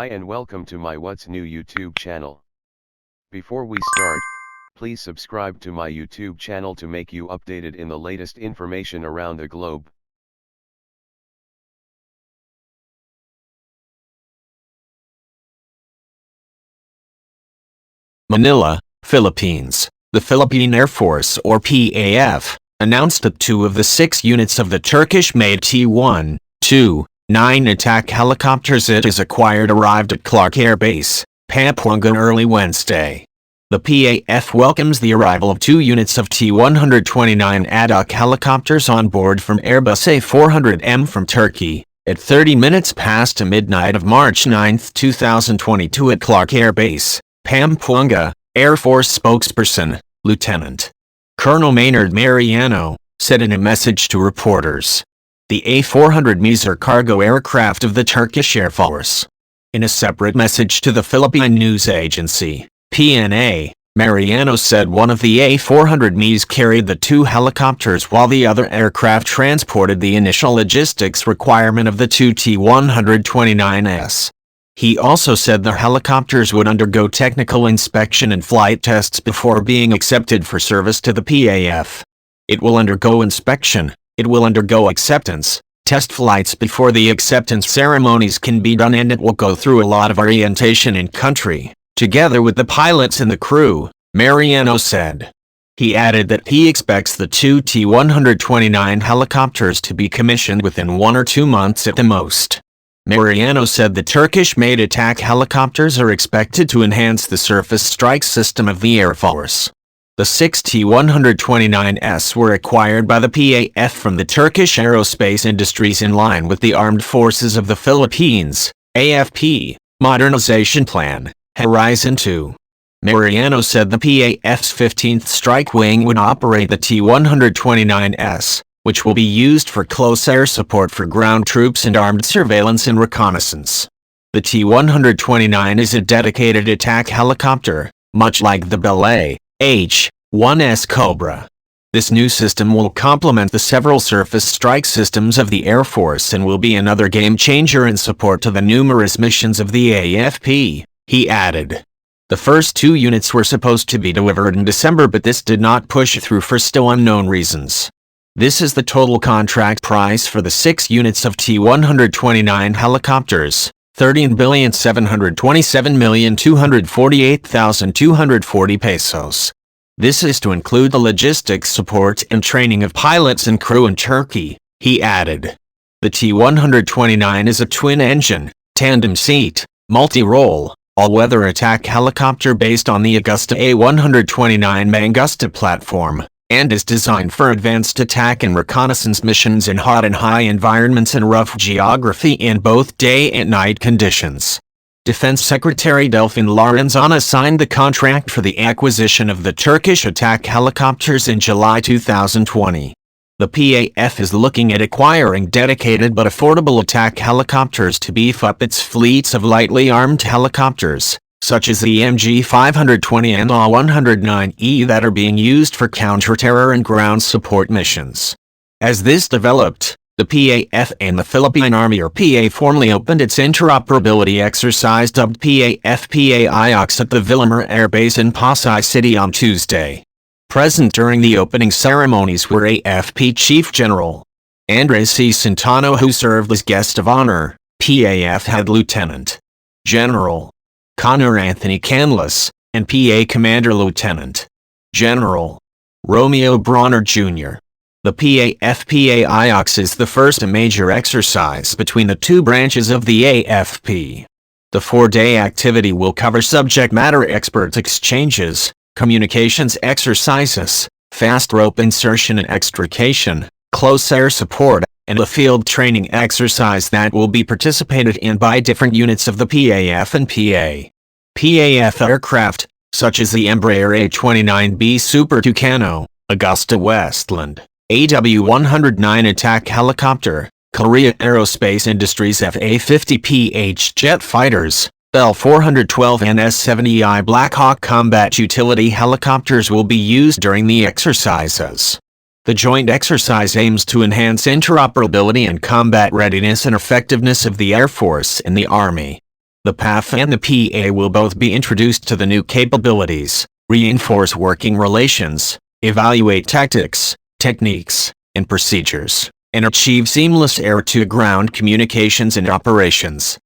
Hi and welcome to my What's New YouTube channel. Before we start, please subscribe to my YouTube channel to make you updated in the latest information around the globe. Manila, Philippines. The Philippine Air Force, or PAF, announced that 2 of the 6 units of the Turkish-made T129 Attack helicopters it has acquired arrived at Clark Air Base, Pampanga early Wednesday. The PAF welcomes the arrival of 2 units of T129 Attack helicopters on board from Airbus A400M from Turkey, at 30 minutes past midnight of March 9, 2022 at Clark Air Base, Pampanga. Air Force spokesperson, Lieutenant Colonel Maynard Mariano, said in a message to reporters. The A400Ms are cargo aircraft of the Turkish Air Force. In a separate message to the Philippine news agency, PNA, Mariano said one of the A400Ms carried the 2 helicopters while the other aircraft transported the initial logistics requirement of the 2 T129s. He also said the helicopters would undergo technical inspection and flight tests before being accepted for service to the PAF. It will undergo inspection, it will undergo acceptance, test flights before the acceptance ceremonies can be done, and it will go through a lot of orientation in country, together with the pilots and the crew, Mariano said. He added that he expects the 2 T129 helicopters to be commissioned within 1 or 2 months at the most. Mariano said the Turkish-made attack helicopters are expected to enhance the surface strike system of the Air Force. The 6 T129s were acquired by the PAF from the Turkish aerospace industries in line with the Armed Forces of the Philippines, AFP, modernization plan, Horizon 2. Mariano said the PAF's 15th Strike Wing would operate the T129s, which will be used for close air support for ground troops and armed surveillance and reconnaissance. The T129 is a dedicated attack helicopter, much like the Bell H-1S Cobra. This new system will complement the several surface strike systems of the Air Force and will be another game-changer in support to the numerous missions of the AFP, he added. The first 2 units were supposed to be delivered in December, but this did not push through for still unknown reasons. This is the total contract price for the 6 units of T129 helicopters, 13,727,248,240 pesos. This is to include the logistics support and training of pilots and crew in Turkey, he added. The T129 is a twin-engine, tandem-seat, multi-role, all-weather attack helicopter based on the Augusta A129 Mangusta platform, and is designed for advanced attack and reconnaissance missions in hot and high environments and rough geography in both day and night conditions. Defense Secretary Delfin Lorenzana signed the contract for the acquisition of the Turkish attack helicopters in July 2020. The PAF is looking at acquiring dedicated but affordable attack helicopters to beef up its fleets of lightly armed helicopters, such as the MG-520 and AW-109E that are being used for counter-terror and ground support missions. As this developed, the PAF and the Philippine Army, or PA, formally opened its interoperability exercise dubbed PAF-PA-IOX at the Villamar Air Base in Pasay City on Tuesday. Present during the opening ceremonies were AFP Chief General Andres C. Centano, who served as guest of honor, PAF Head Lieutenant General Connor Anthony Canlas, and PA Commander Lieutenant General Romeo Bronner Jr. The PAF-PA-IOX is the first major exercise between the 2 branches of the AFP. The 4-day activity will cover subject matter expert exchanges, communications exercises, fast rope insertion and extrication, close air support, and a field training exercise that will be participated in by different units of the PAF and PA. PAF aircraft, such as the Embraer A29B Super Tucano, Augusta Westland, AW-109 Attack helicopter, Korea Aerospace Industries FA-50PH jet fighters, Bell 412 and S-70I Black Hawk combat utility helicopters will be used during the exercises. The joint exercise aims to enhance interoperability and combat readiness and effectiveness of the Air Force and the Army. The PAF and the PA will both be introduced to the new capabilities, reinforce working relations, evaluate tactics, techniques, and procedures, and achieve seamless air-to-ground communications and operations.